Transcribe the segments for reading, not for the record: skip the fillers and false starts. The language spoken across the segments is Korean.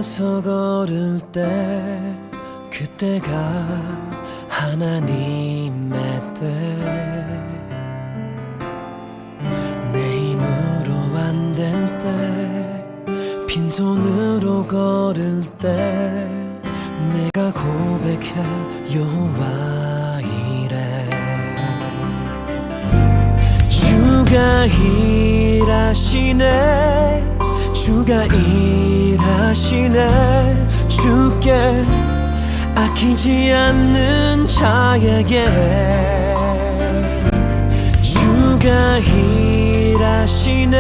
길에서 걸을 때 그때가 하나님의 때 내 힘으로 안 될 때 빈손으로 걸을 때 내가 고백해 여호와 이래 주가 일하시네 주가 일하시네 주께 아끼지 않는 자에게 주가 일하시네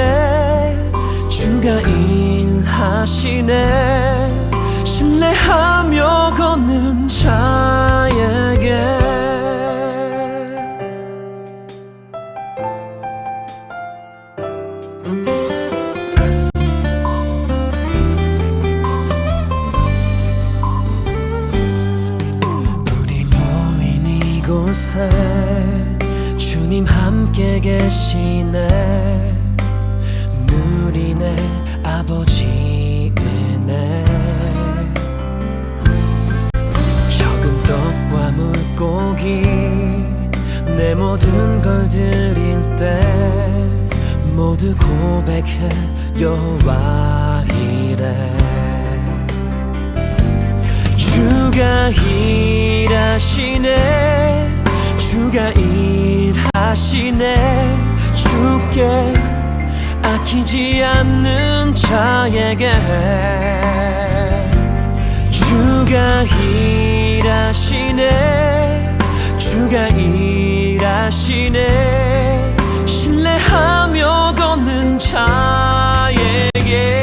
주가 일하시네 신뢰하며 걷는 자에게 이곳에 주님 함께 계시네 누리네 아버지 은혜 적은 떡과 물고기 내 모든 걸 드릴 때 모두 고백해 여호와 이래 주가 일하시네 주가 일하시네 주께 아끼지 않는 자에게 주가 일하시네 주가 일하시네 신뢰하며 걷는 자에게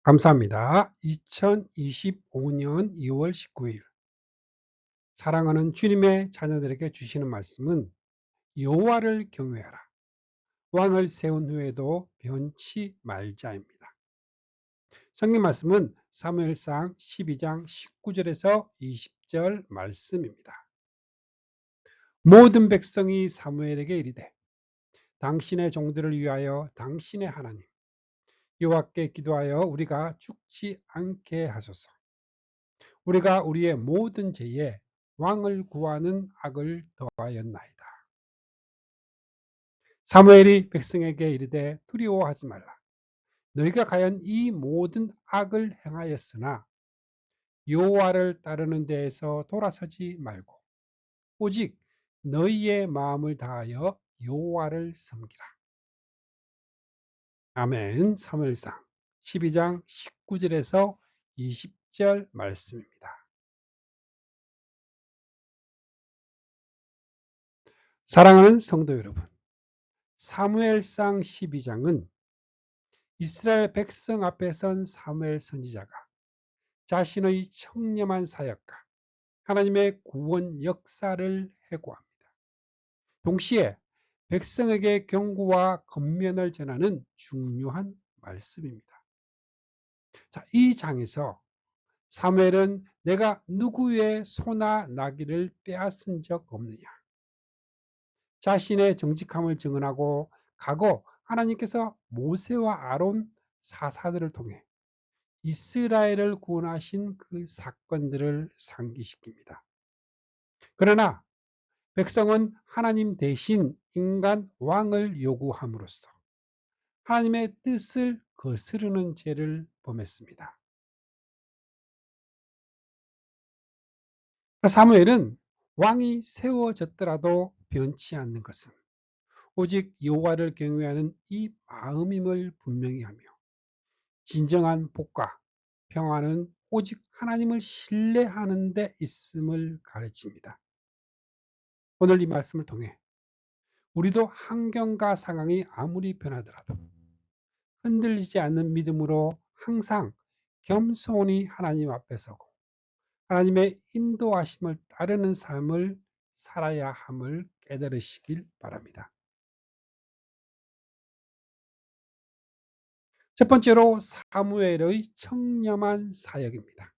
감사합니다. 2025년 2월 19일 사랑하는 주님의 자녀들에게 주시는 말씀은 여호와를 경외하라. 왕을 세운 후에도 변치 말자입니다. 성경 말씀은 사무엘상 12장 19절에서 20절 말씀입니다. 모든 백성이 사무엘에게 이르되 당신의 종들을 위하여 당신의 하나님 여호와께 기도하여 우리가 죽지 않게 하소서. 우리가 우리의 모든 죄에 왕을 구하는 악을 더하였나이다. 사무엘이 백성에게 이르되 두려워하지 말라. 너희가 과연 이 모든 악을 행하였으나 여호와를 따르는 데에서 돌아서지 말고 오직 너희의 마음을 다하여 여호와를 섬기라. 아멘. 사무엘상 12장 19절에서 20절 말씀입니다. 사랑하는 성도 여러분, 사무엘상 12장은 이스라엘 백성 앞에 선 사무엘 선지자가 자신의 청렴한 사역과 하나님의 구원 역사를 회고합니다. 동시에 백성에게 경고와 권면을 전하는 중요한 말씀입니다. 자, 이 장에서 사무엘은 내가 누구의 소나 나귀를 빼앗은 적 없느냐, 자신의 정직함을 증언하고 과거 하나님께서 모세와 아론 사사들을 통해 이스라엘을 구원하신 그 사건들을 상기시킵니다. 그러나 백성은 하나님 대신 인간 왕을 요구함으로써 하나님의 뜻을 거스르는 죄를 범했습니다. 사무엘은 왕이 세워졌더라도 변치 않는 것은 오직 여호와를 경외하는 이 마음임을 분명히 하며 진정한 복과 평화는 오직 하나님을 신뢰하는 데 있음을 가르칩니다. 오늘 이 말씀을 통해 우리도 환경과 상황이 아무리 변하더라도 흔들리지 않는 믿음으로 항상 겸손히 하나님 앞에 서고 하나님의 인도하심을 따르는 삶을 살아야 함을 깨달으시길 바랍니다. 첫 번째로 사무엘의 청렴한 사역입니다.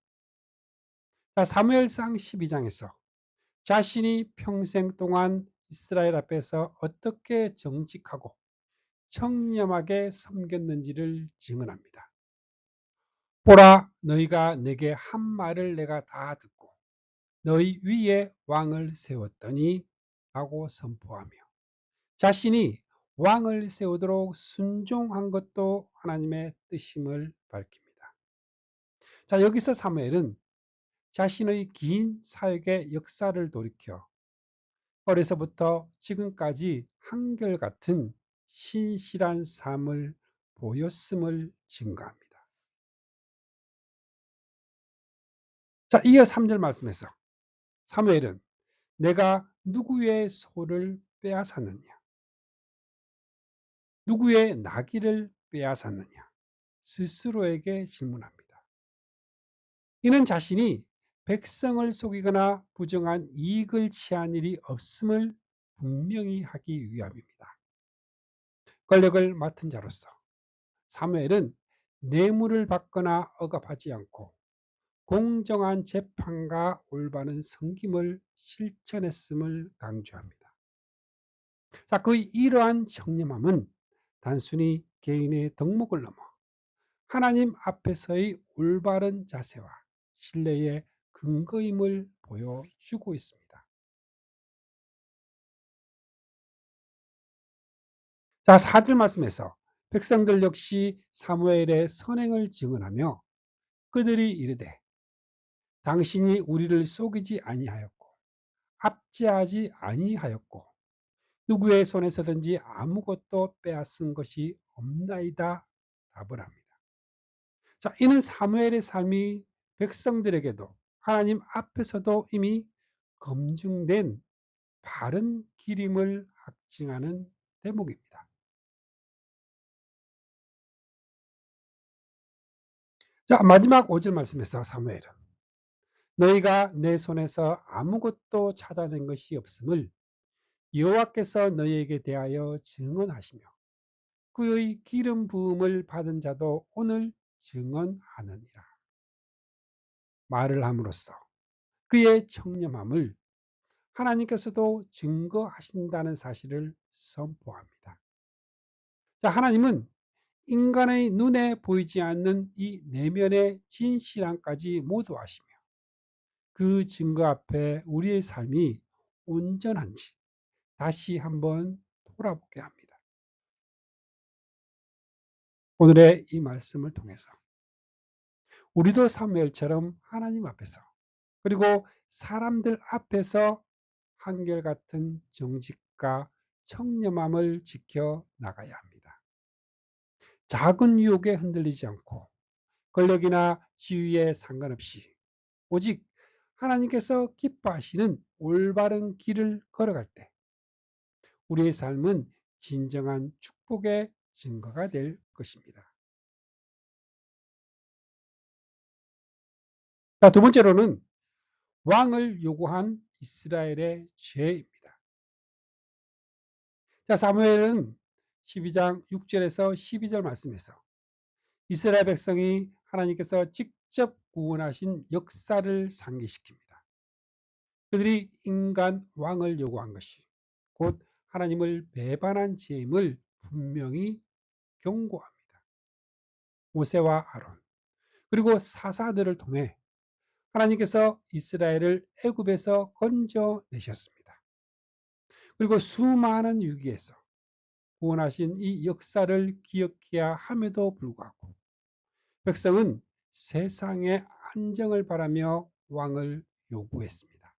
사무엘상 12장에서 자신이 평생 동안 이스라엘 앞에서 어떻게 정직하고 청렴하게 섬겼는지를 증언합니다. 보라, 너희가 내게 한 말을 내가 다 듣고 너희 위에 왕을 세웠더니 라고 선포하며 자신이 왕을 세우도록 순종한 것도 하나님의 뜻임을 밝힙니다. 여기서 사무엘은 자신의 긴 사역의 역사를 돌이켜 어려서부터 지금까지 한결같은 신실한 삶을 보였음을 증거합니다. 이어 3절 말씀에서 사무엘은 내가 누구의 소를 빼앗았느냐, 누구의 나귀를 빼앗았느냐 스스로에게 질문합니다. 이는 자신이 백성을 속이거나 부정한 이익을 취한 일이 없음을 분명히 하기 위함입니다. 권력을 맡은 자로서 사무엘은 뇌물을 받거나 억압하지 않고 공정한 재판과 올바른 섬김을 실천했음을 강조합니다. 그의 이러한 청렴함은 단순히 개인의 덕목을 넘어 하나님 앞에서의 올바른 자세와 신뢰의 근거임을 보여주고 있습니다. 4절 말씀에서 백성들 역시 사무엘의 선행을 증언하며 그들이 이르되 당신이 우리를 속이지 아니하였고 압제하지 아니하였고 누구의 손에서든지 아무것도 빼앗은 것이 없나이다 답을 합니다. 이는 사무엘의 삶이 백성들에게도 하나님 앞에서도 이미 검증된 바른 길임을 확증하는 대목입니다. 마지막 5절 말씀에서 사무엘은 너희가 내 손에서 아무것도 찾아낸 것이 없음을 여호와께서 너희에게 대하여 증언하시며 그의 기름 부음을 받은 자도 오늘 증언하느니라 말을 함으로써 그의 청렴함을 하나님께서도 증거하신다는 사실을 선포합니다. 하나님은 인간의 눈에 보이지 않는 이 내면의 진실함까지 모두 아시며 그 증거 앞에 우리의 삶이 온전한지 다시 한번 돌아보게 합니다. 오늘의 이 말씀을 통해서 우리도 사무엘처럼 하나님 앞에서 그리고 사람들 앞에서 한결같은 정직과 청렴함을 지켜 나가야 합니다. 작은 유혹에 흔들리지 않고 권력이나 지위에 상관없이 오직 하나님께서 기뻐하시는 올바른 길을 걸어갈 때 우리의 삶은 진정한 축복의 증거가 될 것입니다. 두 번째로는 왕을 요구한 이스라엘의 죄입니다. 사무엘은 12장 6절에서 12절 말씀에서 이스라엘 백성이 하나님께서 직접 구원하신 역사를 상기시킵니다. 그들이 인간 왕을 요구한 것이 곧 하나님을 배반한 죄임을 분명히 경고합니다. 모세와 아론 그리고 사사들을 통해 하나님께서 이스라엘을 애굽에서 건져내셨습니다. 그리고 수많은 위기에서 구원하신 이 역사를 기억해야 함에도 불구하고 백성은 세상의 안정을 바라며 왕을 요구했습니다.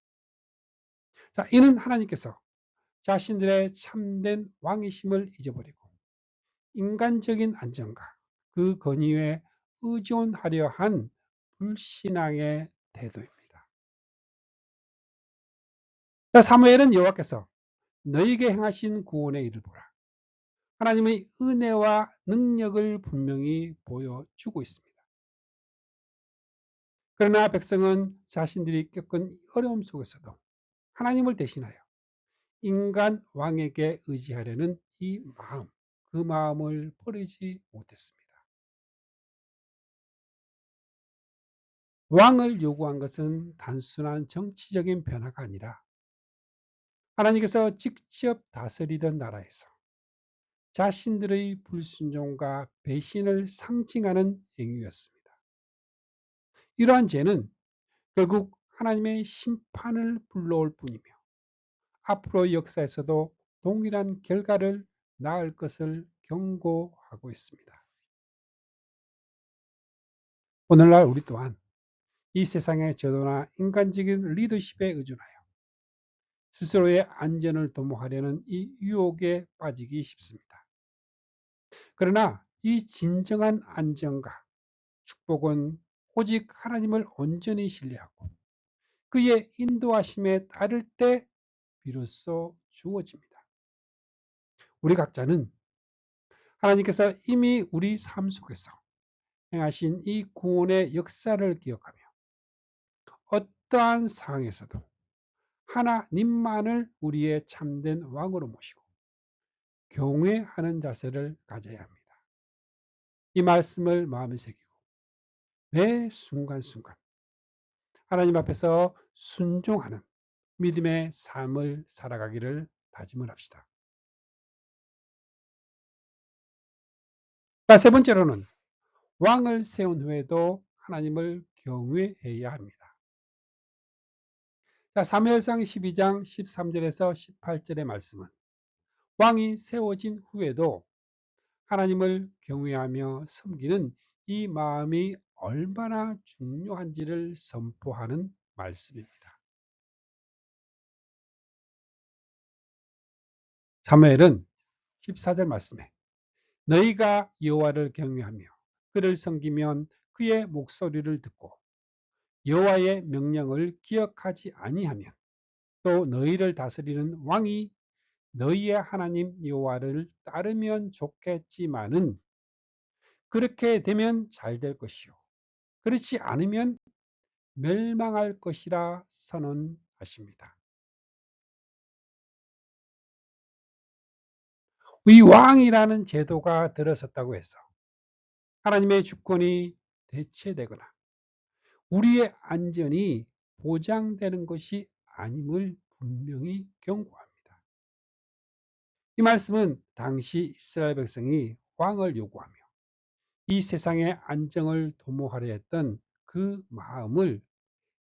자, 이는 하나님께서 자신들의 참된 왕이심을 잊어버리고 인간적인 안정과 그 권위에 의존하려 한 불신앙의 태도입니다. 자, 사무엘은 여호와께서 너희에게 행하신 구원의 일을 보라. 하나님의 은혜와 능력을 분명히 보여주고 있습니다. 그러나 백성은 자신들이 겪은 어려움 속에서도 하나님을 대신하여 인간 왕에게 의지하려는 이 마음, 그 마음을 버리지 못했습니다. 왕을 요구한 것은 단순한 정치적인 변화가 아니라 하나님께서 직접 다스리던 나라에서 자신들의 불순종과 배신을 상징하는 행위였습니다. 이러한 죄는 결국 하나님의 심판을 불러올 뿐이며 앞으로 역사에서도 동일한 결과를 낳을 것을 경고하고 있습니다. 오늘날 우리 또한 이 세상의 제도나 인간적인 리더십에 의존하여 스스로의 안전을 도모하려는 이 유혹에 빠지기 쉽습니다. 그러나 이 진정한 안정과 축복은 오직 하나님을 온전히 신뢰하고 그의 인도하심에 따를 때 비로소 주어집니다. 우리 각자는 하나님께서 이미 우리 삶 속에서 행하신 이 구원의 역사를 기억하며 어떠한 상황에서도 하나님만을 우리의 참된 왕으로 모시고 경외하는 자세를 가져야 합니다. 이 말씀을 마음에 새기고 매 순간순간 하나님 앞에서 순종하는 믿음의 삶을 살아가기를 다짐을 합시다. 자, 세 번째로는 왕을 세운 후에도 하나님을 경외해야 합니다. 자, 사무엘상 12장 13절에서 18절의 말씀은 왕이 세워진 후에도 하나님을 경외하며 섬기는 이 마음이 얼마나 중요한지를 선포하는 말씀입니다. 사무엘은 14절 말씀에 너희가 여호와를 경외하며 그를 섬기면 그의 목소리를 듣고 여호와의 명령을 기억하지 아니하면 또 너희를 다스리는 왕이 너희의 하나님 여호와를 따르면 좋겠지만은 그렇게 되면 잘 될 것이요 그렇지 않으면 멸망할 것이라 선언하십니다. 이 왕이라는 제도가 들어섰다고 해서 하나님의 주권이 대체되거나 우리의 안전이 보장되는 것이 아님을 분명히 경고합니다. 이 말씀은 당시 이스라엘 백성이 왕을 요구하며 이 세상의 안정을 도모하려 했던 그 마음을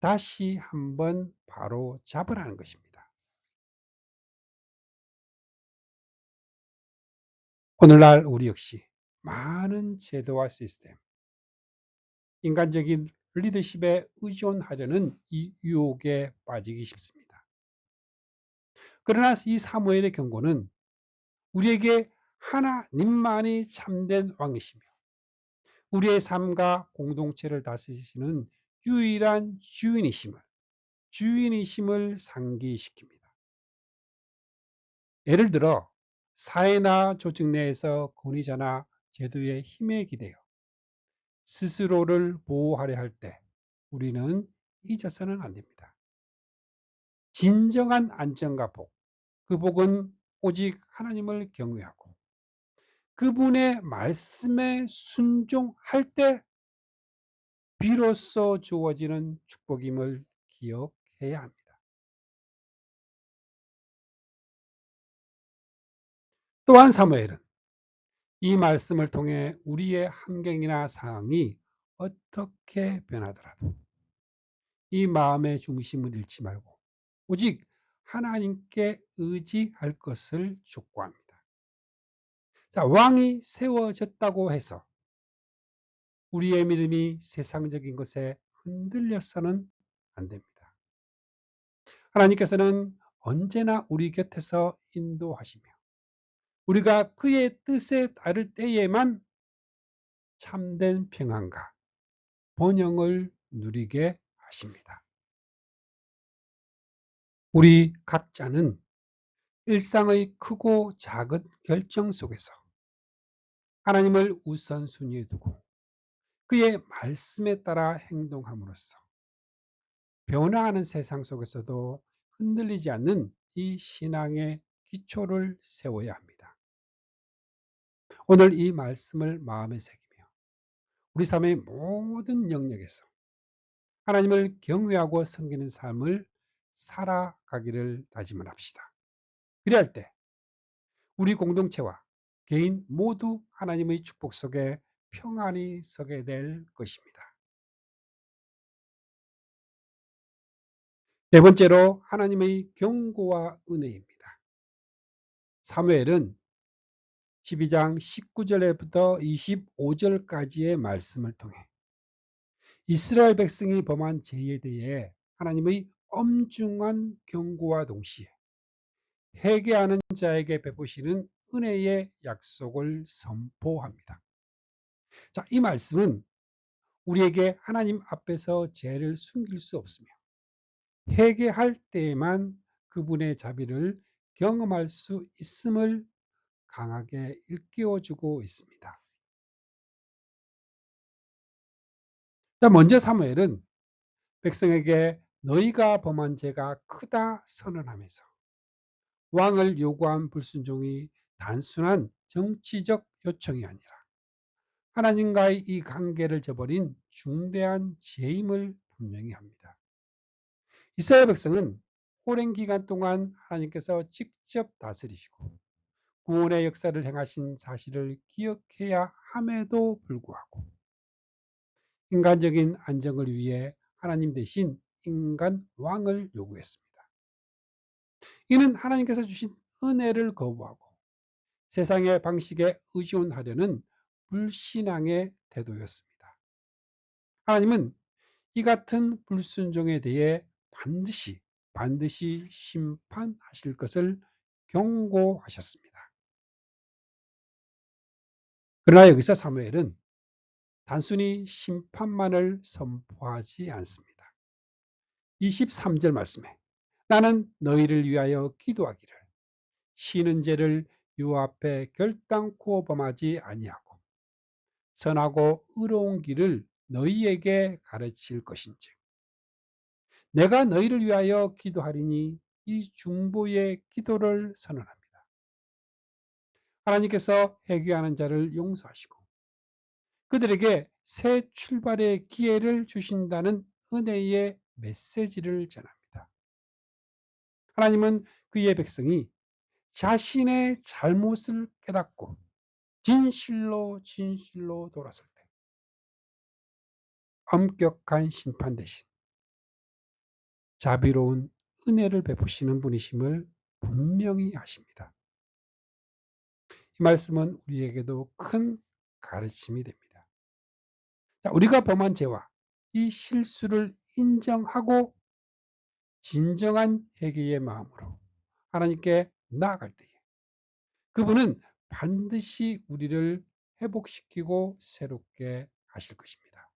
다시 한번 바로 잡으라는 것입니다. 오늘날 우리 역시 많은 제도와 시스템, 인간적인 리더십에 의존하려는 이 유혹에 빠지기 쉽습니다. 그러나 이 사무엘의 경고는 우리에게 하나님만이 참된 왕이시며 우리의 삶과 공동체를 다스리시는 유일한 주인이심을 상기시킵니다. 예를 들어 사회나 조직 내에서 권위자나 제도의 힘에 기대어 스스로를 보호하려 할 때 우리는 잊어서는 안 됩니다. 진정한 안정과 복, 그 복은 오직 하나님을 경외하고 그분의 말씀에 순종할 때 비로소 주어지는 축복임을 기억해야 합니다. 또한 사무엘은 이 말씀을 통해 우리의 환경이나 상황이 어떻게 변하더라도 이 마음의 중심을 잃지 말고 오직 하나님께 의지할 것을 촉구합니다. 자, 왕이 세워졌다고 해서 우리의 믿음이 세상적인 것에 흔들려서는 안 됩니다. 하나님께서는 언제나 우리 곁에서 인도하시며 우리가 그의 뜻에 따를 때에만 참된 평안과 번영을 누리게 하십니다. 우리 각자는 일상의 크고 작은 결정 속에서 하나님을 우선순위에 두고 그의 말씀에 따라 행동함으로써 변화하는 세상 속에서도 흔들리지 않는 이 신앙의 기초를 세워야 합니다. 오늘 이 말씀을 마음에 새기며 우리 삶의 모든 영역에서 하나님을 경외하고 섬기는 삶을 살아가기를 다짐을 합시다. 그리할 때 우리 공동체와 개인 모두 하나님의 축복 속에 평안히 서게 될 것입니다. 네 번째로 하나님의 경고와 은혜입니다. 사무엘은 12장 19절부터 25절까지의 말씀을 통해 이스라엘 백성이 범한 죄에 대해 하나님의 엄중한 경고와 동시에 회개하는 자에게 베푸시는 은혜의 약속을 선포합니다. 자, 이 말씀은 우리에게 하나님 앞에서 죄를 숨길 수 없으며 회개할 때에만 그분의 자비를 경험할 수 있음을 강하게 일깨워주고 있습니다. 자, 먼저 사무엘은 백성에게 너희가 범한 죄가 크다 선언하면서 왕을 요구한 불순종이 단순한 정치적 요청이 아니라 하나님과의 이 관계를 저버린 중대한 죄임을 분명히 합니다. 이스라엘 백성은 오랜 기간 동안 하나님께서 직접 다스리시고 구원의 역사를 행하신 사실을 기억해야 함에도 불구하고 인간적인 안정을 위해 하나님 대신 인간 왕을 요구했습니다. 이는 하나님께서 주신 은혜를 거부하고 세상의 방식에 의존하려는 불신앙의 태도였습니다. 하나님은 이 같은 불순종에 대해 반드시 심판하실 것을 경고하셨습니다. 그러나 여기서 사무엘은 단순히 심판만을 선포하지 않습니다. 23절 말씀에 나는 너희를 위하여 기도하기를 쉬는 죄를 유 앞에 결단코 범하지 아니하고 선하고 의로운 길을 너희에게 가르칠 것인즉 내가 너희를 위하여 기도하리니 이 중보의 기도를 선언합니다. 하나님께서 회개하는 자를 용서하시고 그들에게 새 출발의 기회를 주신다는 은혜의 메시지를 전합니다. 하나님은 그의 백성이 자신의 잘못을 깨닫고 진실로 돌아설 때 엄격한 심판 대신 자비로운 은혜를 베푸시는 분이심을 분명히 하십니다. 이 말씀은 우리에게도 큰 가르침이 됩니다. 자, 우리가 범한 죄와 이 실수를 인정하고 진정한 회개의 마음으로 하나님께 나아갈 때에 그분은 반드시 우리를 회복시키고 새롭게 하실 것입니다.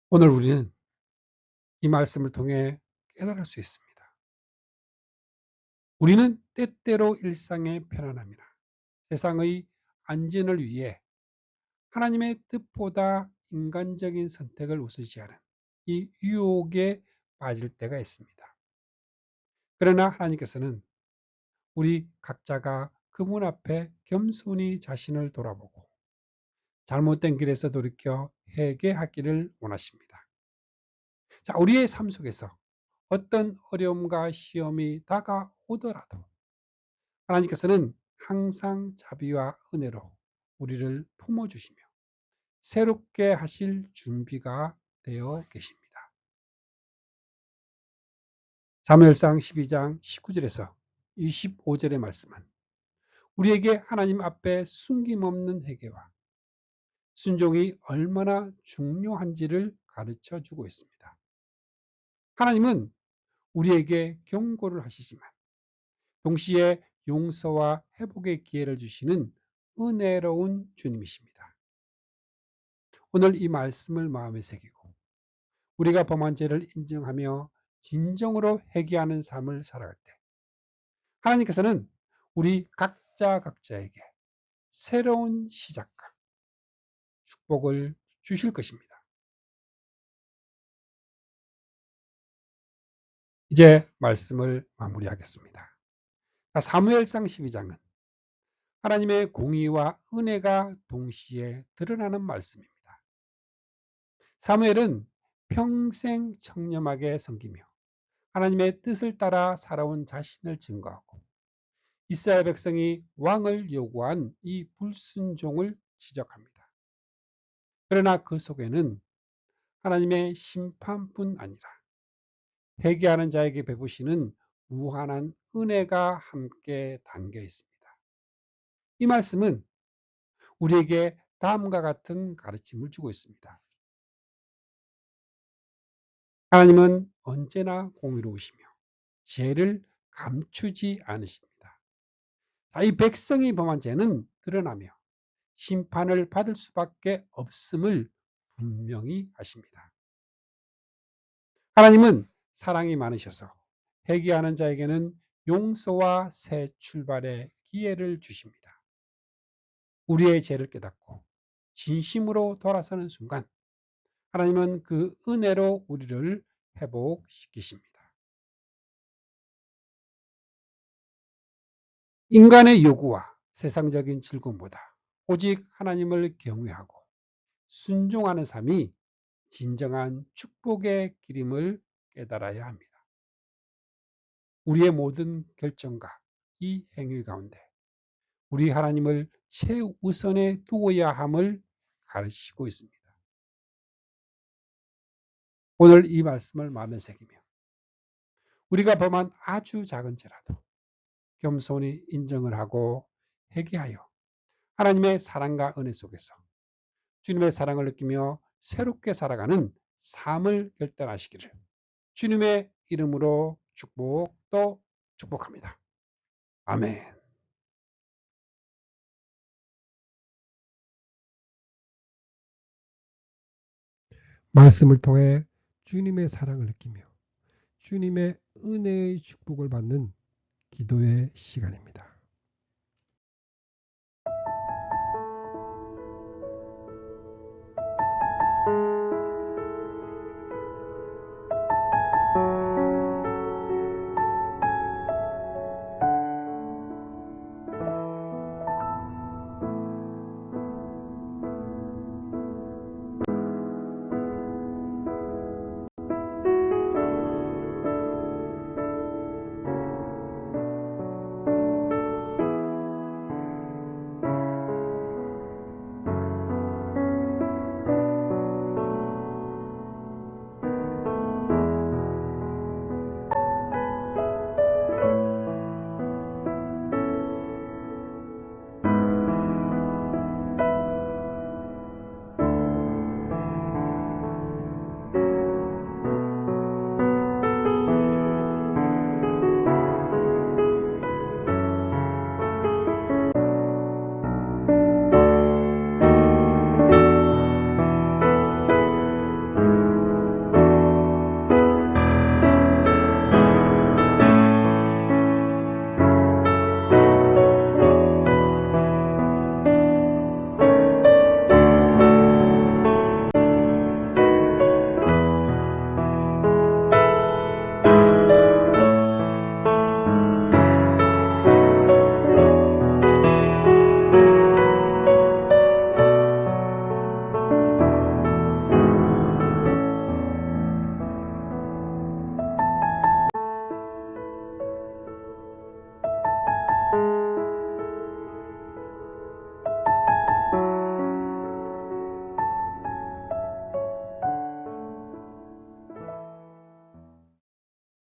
오늘 우리는 이 말씀을 통해 깨달을 수 있습니다. 우리는 때때로 일상의 편안함이나 세상의 안전을 위해 하나님의 뜻보다 인간적인 선택을 우선시하는 이 유혹에 빠질 때가 있습니다. 그러나 하나님께서는 우리 각자가 그분 앞에 겸손히 자신을 돌아보고 잘못된 길에서 돌이켜 회개하기를 원하십니다. 자, 우리의 삶 속에서 어떤 어려움과 시험이 다가오더라도 하나님께서는 항상 자비와 은혜로 우리를 품어주시며 새롭게 하실 준비가 되어 계십니다. 사무엘상 12장 19절에서 25절의 말씀은 우리에게 하나님 앞에 숨김없는 회개와 순종이 얼마나 중요한지를 가르쳐 주고 있습니다. 하나님은 우리에게 경고를 하시지만 동시에 용서와 회복의 기회를 주시는 은혜로운 주님이십니다. 오늘 이 말씀을 마음에 새기고 우리가 범한 죄를 인정하며 진정으로 회개하는 삶을 살아갈 때 하나님께서는 우리 각자에게 새로운 시작과 축복을 주실 것입니다. 이제 말씀을 마무리하겠습니다. 사무엘상 12장은 하나님의 공의와 은혜가 동시에 드러나는 말씀입니다. 사무엘은 평생 청렴하게 섬기며 하나님의 뜻을 따라 살아온 자신을 증거하고 이스라엘 백성이 왕을 요구한 이 불순종을 지적합니다. 그러나 그 속에는 하나님의 심판뿐 아니라 회개하는 자에게 베푸시는 무한한 은혜가 함께 담겨 있습니다. 이 말씀은 우리에게 다음과 같은 가르침을 주고 있습니다. 하나님은 언제나 공의로우시며 죄를 감추지 않으십니다. 이 백성이 범한 죄는 드러나며 심판을 받을 수밖에 없음을 분명히 하십니다. 하나님은 사랑이 많으셔서 회개하는 자에게는 용서와 새 출발의 기회를 주십니다. 우리의 죄를 깨닫고 진심으로 돌아서는 순간 하나님은 그 은혜로 우리를 회복시키십니다. 인간의 요구와 세상적인 즐거움보다 오직 하나님을 경외하고 순종하는 삶이 진정한 축복의 길임을 깨달아야 합니다. 우리의 모든 결정과 이 행위 가운데 우리 하나님을 최우선에 두어야 함을 가르치고 있습니다. 오늘 이 말씀을 마음에 새기며 우리가 범한 아주 작은 죄라도 겸손히 인정을 하고 회개하여 하나님의 사랑과 은혜 속에서 주님의 사랑을 느끼며 새롭게 살아가는 삶을 결단하시기를 주님의 이름으로 축복합니다. 아멘. 말씀을 통해 주님의 사랑을 느끼며 주님의 은혜의 축복을 받는 기도의 시간입니다.